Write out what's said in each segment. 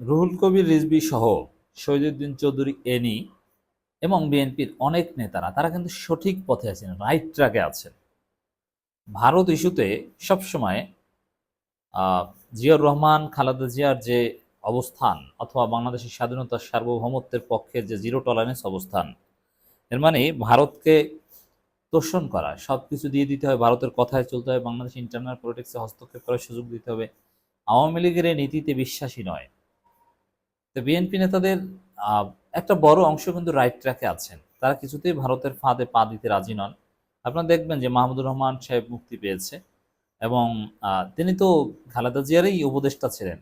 রুহুল কবির রিজভী সহ শহীদুদ্দিন চৌধুরী এনি এবং বিএনপির অনেক নেতারা তারা কিন্তু সঠিক পথে আছেন, রাইট ট্র্যাকে আছেন। ভারত ইস্যুতে সবসময় জিয়াউর রহমান, খালেদা জিয়ার যে অবস্থান অথবা বাংলাদেশের স্বাধীনতার সার্বভৌমত্বের পক্ষে যে জিরো টলারেন্স অবস্থান, এর মানে ভারতকে তোষণ করা, সব কিছু দিয়ে দিতে হবে, ভারতের কথায় চলতে হবে, বাংলাদেশ ইন্টারনাল পলিটিক্সে হস্তক্ষেপ করার সুযোগ দিতে হবে। আওয়ামী লীগের এই নীতিতে বিশ্বাসী নয়। তো বিএনপি নেতাদের আহ, একটা বড় অংশ কিন্তু রাইট ট্র্যাকে আছেন, তারা কিছুতেই ভারতের ফাঁদে পা দিতে রাজি নন। আপনারা দেখবেন যে মাহমুদুর রহমান সাহেব মুক্তি পেয়েছে এবং তিনি তো খালেদা জিয়ারই উপদেষ্টা ছিলেন।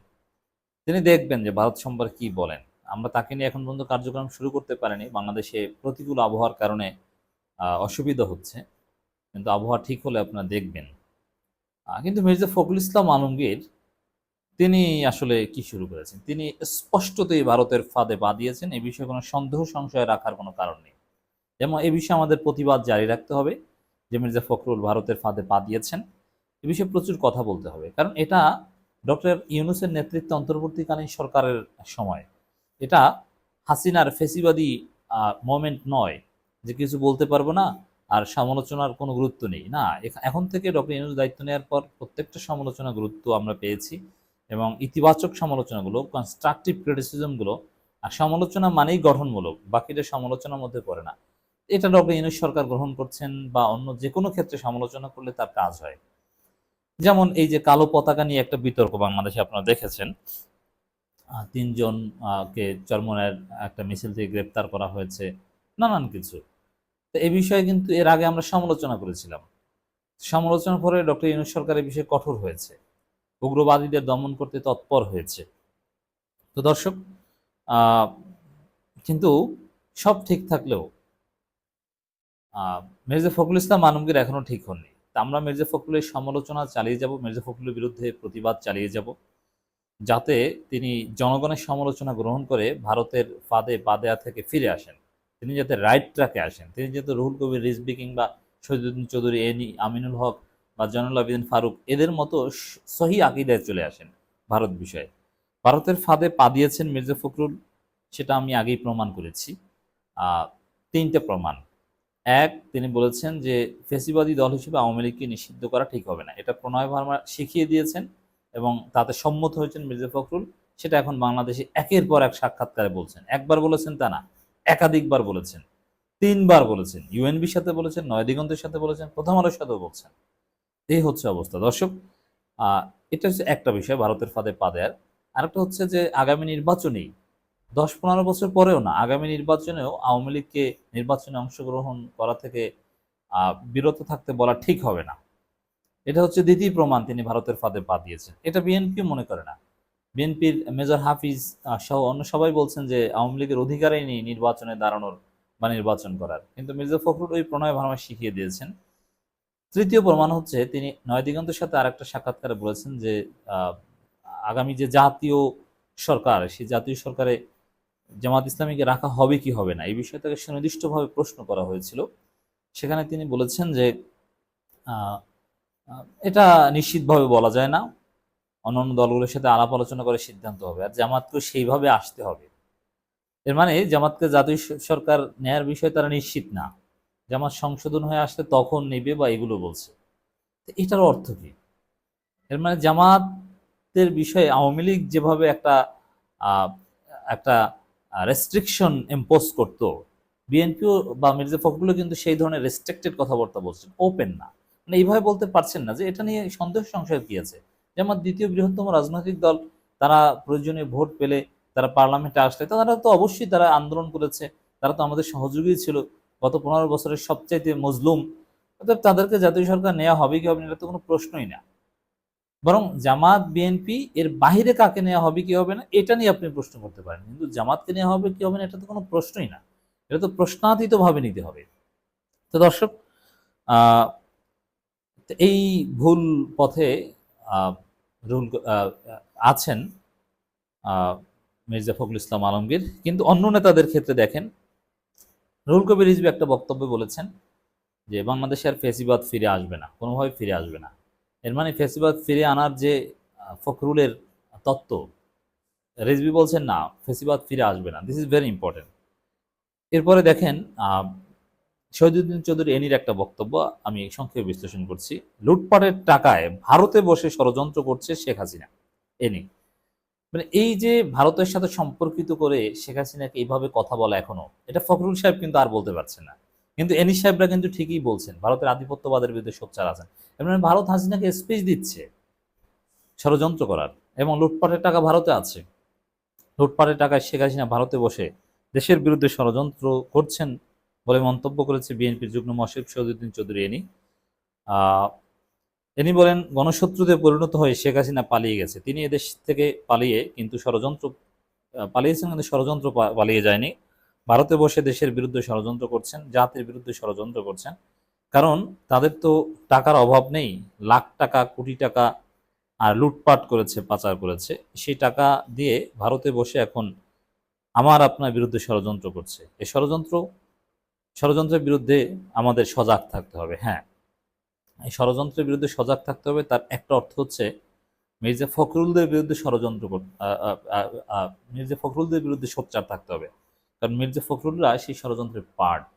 তিনি দেখবেন যে ভারত সম্পর্কে কি বলেন। আমরা তাকে নিয়ে এখন পর্যন্ত কার্যক্রম শুরু করতে পারিনি, বাংলাদেশে প্রতিকূল আবহাওয়ার কারণে অসুবিধা হচ্ছে, কিন্তু আবহাওয়া ঠিক হলে আপনারা দেখবেন। কিন্তু মির্জা ফখরুল ইসলাম আলমগীর তিনি আসলে কি শুরু করেছেন, তিনি স্পষ্টতই ভারতের ফাঁদে পা দিয়েছেন। এই বিষয়ে কোনো সন্দেহ সংশয় রাখার কোনো কারণ নেই। যেমন এ বিষয়ে আমাদের প্রতিবাদ জারি রাখতে হবে যে মির্জা ফখরুল ভারতের ফাঁদে পা দিয়েছেন। এ বিষয়ে প্রচুর কথা বলতে হবে, কারণ এটা ডক্টর ইউনূসের নেতৃত্বে অন্তর্বর্তীকালীন সরকারের সময়। এটা হাসিনার ফেসিবাদী মোমেন্ট নয় যে কিছু বলতে পারবো না আর সমালোচনার কোনো গুরুত্ব নেই। না, এখন থেকে ডক্টর ইউনূস দায়িত্ব নেওয়ার পর প্রত্যেকটা সমালোচনা গুরুত্ব আমরা পেয়েছি, এবং ইতিবাচক সমালোচনাগুলো, কনস্ট্রাকটিভ ক্রিটিসিজমগুলো, আর সমালোচনা মানেই গঠনমূলক, বাকিটা সমালোচনার মধ্যে পড়ে না। এটা ডক্টর ইউনূস সরকার গ্রহণ করছেন বা অন্য যে কোনো ক্ষেত্রে সমালোচনা করলে তার কাজ হয়। যেমন এই যে কালো পতাকা নিয়ে একটা বিতর্ক বাংলাদেশে আপনারা দেখেছেন, তিনজন কে চরমনের একটা মিছিল থেকে গ্রেপ্তার করা হয়েছে, নানান কিছু। তো এই বিষয়ে কিন্তু এর আগে আমরা সমালোচনা করেছিলাম। সমালোচনার পরে ডক্টর ইউনূস সরকার এই বিষয়ে কঠোর হয়েছে, উগ্রবাদীদের দমন করতে তৎপর হয়েছে। তো দর্শক, আহ, কিন্তু সব ঠিক থাকলেও মির্জা ফখরুল ইসলাম আলমগীর এখনো ঠিক হননি। তা আমরা মির্জা ফখরুলের সমালোচনা চালিয়ে যাব, মির্জা ফখরুলের বিরুদ্ধে প্রতিবাদ চালিয়ে যাব, যাতে তিনি জনগণের সমালোচনা গ্রহণ করে ভারতের ফাঁদে পা দেয়া থেকে ফিরে আসেন। তিনি যাতে রাইট ট্র্যাকে আসেন, তিনি যাতে রুহুল কবির রিজভী কিংবা শহীদুদ্দিন চৌধুরী এনি, আমিনুল হক বা জয়নুল আবেদিন ফারুক এদের মতো সহি আকিদায় চলে আসেন ভারত বিষয়ে। ভারতের ফাঁদে পা দিয়েছেন মির্জা ফখরুল, সেটা আমি আগেই প্রমাণ করেছি। আহ, তিনটে প্রমাণ। এক, তিনি বলেছেন যে ফেসিবাদী দল হিসেবে আওয়ামী লীগকে নিষিদ্ধ করা ঠিক হবে না, এটা প্রণয় ভার্মা শিখিয়ে দিয়েছেন এবং তাতে সম্মত হয়েছেন মির্জা ফখরুল। সেটা এখন বাংলাদেশে একের পর এক সাক্ষাৎকারে বলছেন, একবার বলেছেন তা না, একাধিকবার বলেছেন, তিনবার বলেছেন, ইউএনবির সাথে বলেছেন, নয় দিগন্তের সাথে বলেছেন, প্রথম আলোর সাথেও বলছেন। এই হচ্ছে অবস্থা দর্শক। আহ এটা হচ্ছে একটা বিষয় ভারতের ফাঁদে পা দেয়ার। আরেকটা হচ্ছে যে আগামী নির্বাচনেই, 10-15 বছর পরেও না, আগামী নির্বাচনেও আওয়ামী লীগকে নির্বাচনে অংশগ্রহণ করা থেকে বিরত থাকতে বলা ঠিক হবে না। এটা হচ্ছে দ্বিতীয় প্রমাণ তিনি ভারতের ফাঁদে পা দিয়েছেন। এটা বিএনপি মনে করে না। বিএনপির মেজর হাফিজ সহ অন্য সবাই বলছেন যে আওয়ামী লীগের অধিকারই নেই নির্বাচনে দাঁড়ানোর বা নির্বাচন করার, কিন্তু মির্জা ফখরুল ওই প্রণয় ভার্মা শিখিয়ে দিয়েছেন। তৃতীয় প্রমাণ হচ্ছে তিনি নয় দিগন্তের সাথে আরেকটা সাক্ষাৎকারে বলেছেন যে আহ, আগামী যে জাতীয় সরকার, সেই জাতীয় সরকারে জামাত ইসলামীকে রাখা হবে কি হবে না, এই বিষয়ে তাকে সুনির্দিষ্টভাবে প্রশ্ন করা হয়েছিল। সেখানে তিনি বলেছেন যে আহ, এটা নিশ্চিতভাবে বলা যায় না, অন্যান্য দলগুলোর সাথে আলাপ আলোচনা করে সিদ্ধান্ত হবে, আর জামাতকে সেইভাবে আসতে হবে। এর মানে জামাতকে জাতীয় সরকার নেয়ার বিষয়ে তারা নিশ্চিত না, জামাত সংশোধন হয়ে আসলে তখন নেবে বা এগুলো বলছে। তো এটার অর্থ কি? এর মানে জামাতের বিষয়ে আওয়ামী লীগ যেভাবে আহ, একটা রেস্ট্রিকশন ইম্পোজ করতো, বিএনপিও বা মির্জা ফখরুলও কিন্তু সেই ধরনের রেস্ট্রিক্টেড কথাবার্তা বলছেন, ওপেন না। মানে এইভাবে বলতে পারছেন না যে এটা নিয়ে সন্দেহ সংশয়ের কি আছে। যেমন দ্বিতীয় বৃহত্তম রাজনৈতিক দল, তারা প্রয়োজনীয় ভোট পেলে, তারা পার্লামেন্টে আসলে তারা তো অবশ্যই তারা আন্দোলন করেছে, তারা তো আমাদের সহযোগী ছিল গত 15 বছরের সবচাইতে মজলুম। অতএব তাদেরকে জাতীয় সরকার নেওয়া হবে কি হবে না, এটা তো কোনো প্রশ্নই না। বরং জামাত বিএনপি এর বাহিরে কাকে নেওয়া হবে কি হবে না এটা নিয়ে আপনি প্রশ্ন করতে পারেন, কিন্তু জামাতকে নেওয়া হবে কি হবে না এটা তো কোনো প্রশ্নই না। এটা তো প্রশ্নাতীত ভাবে নিতে হবে। তো দর্শক, আহ তো এই ভুল পথে আহ রুল আছেন মির্জা ফখরুল ইসলাম আলমগীর। কিন্তু অন্য নেতাদের ক্ষেত্রে দেখেন, রুহুল কবির রিজভী একটা বক্তব্যে বলেছেন যে বাংলাদেশে আর ফেসিবাদ ফিরে আসবে না, কোনোভাবে ফিরে আসবে না। এর মানে ফেসিবাদ ফিরে আনার যে ফখরুলের তত্ত্ব, রেজভি বলছেন না, ফেসিবাদ ফিরে আসবে না। This is very important. এরপরে দেখেন শহীদুদ্দিন চৌধুরী এনির একটা বক্তব্য আমি সংক্ষেপে বিশ্লেষণ করছি। লুটপাটের টাকায় ভারতে বসে ষড়যন্ত্র করছে শেখ হাসিনা। এনি মানে এই যে ভারতের সাথে সম্পর্কিত করে শেখ হাসিনাকে এইভাবে কথা বলা, এখনো এটা ফখরুল সাহেব কিন্তু আর বলতে পারছেন না, কিন্তু এনি সাহেবরা কিন্তু ঠিকই বলছেন ভারতের আধিপত্যবাদের বিরুদ্ধে সোচ্চার আছেন। এর মানে ভারত হাসিনাকে স্পেস দিচ্ছে ষড়যন্ত্র করার, এবং লুটপাটের টাকা ভারতে আছে। লুটপাটের টাকায় শেখ হাসিনা ভারতে বসে দেশের বিরুদ্ধে ষড়যন্ত্র করছেন বলে মন্তব্য করেছে বিএনপির যুগ্ম মহাসচিব শহীদুদ্দিন চৌধুরী এনি। আহ, ইনি বলেন, গণশত্রুতে পরিণত হয়ে শেখ হাসিনা পালিয়ে গেছে। তিনি এদেশ থেকে পালিয়ে কিন্তু ষড়যন্ত্র পালিয়েছেন, কিন্তু ষড়যন্ত্র পালিয়ে যায়নি। ভারতে বসে দেশের বিরুদ্ধে ষড়যন্ত্র করছেন, জাতির বিরুদ্ধে ষড়যন্ত্র করছেন। কারণ তাদের তো টাকার অভাব নেই, লাখ টাকা কোটি টাকা আর লুটপাট করেছে, পাচার করেছে। সেই টাকা দিয়ে ভারতে বসে এখন আমার আপনার বিরুদ্ধে ষড়যন্ত্র করছে। এই ষড়যন্ত্রের বিরুদ্ধে আমাদের সজাগ থাকতে হবে। হ্যাঁ, এই ষড়যন্ত্রের বিরুদ্ধে সজাগ থাকতে হবে। তার একটা অর্থ হচ্ছে মির্জা ফখরুলদের বিরুদ্ধে মির্জা ফখরুলদের বিরুদ্ধে সোচ্চার থাকতে হবে, কারণ মির্জা ফখরুলরা সেই ষড়যন্ত্রের পার্ট।